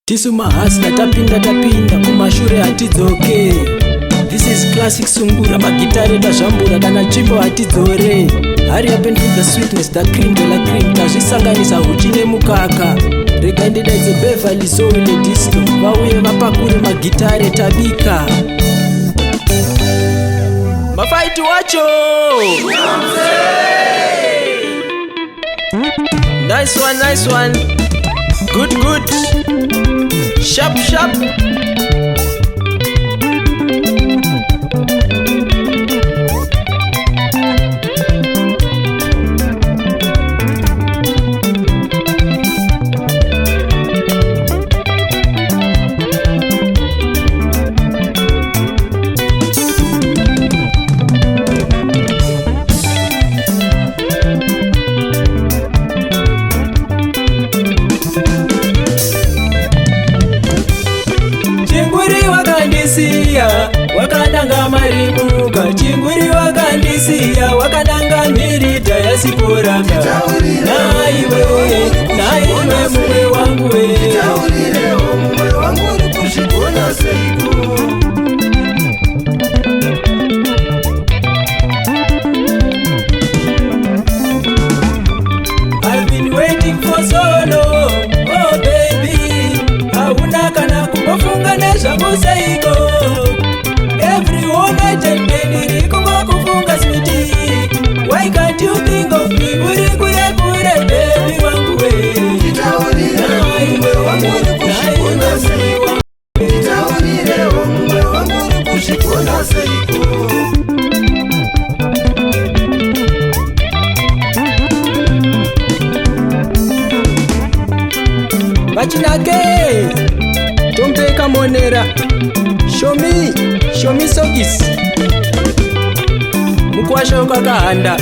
Tisu mahasla tapinda kumashure hatidzoke. This is classic Sungura, magitare tazvambura kana tsvimbo hatidzore. Hurry up and feel the sweetness, the cream de la cream. Tazvisanganisa huchi nemukaka. Rega ndidaidze Beverly Soul Disco, vauye vapakure magitare tabika. Mafaiti wacho! Nice one, nice one. Good, good. Sharp, sharp. Wakadanga marimuka, chinguri wakandisiya, wakadanga mirita yasiporaka. Naiwe mumwe wangu we, taurirewo mumwe wangu uri kushikona seiko. I've been waiting for so long, oh baby. Hauna kana kumofunga nezvangu seiko. Everyone I tell me, kufunga sweetie. Why can't you think of me? Uri kure baby wangu we. Taurirewo mumwe wangu uri kushikona seiko. Taurirewo mumwe wangu uri kushikona seiko. Bachinake, tompeka monera. Show me sokis. Mukwasha ukakahanda.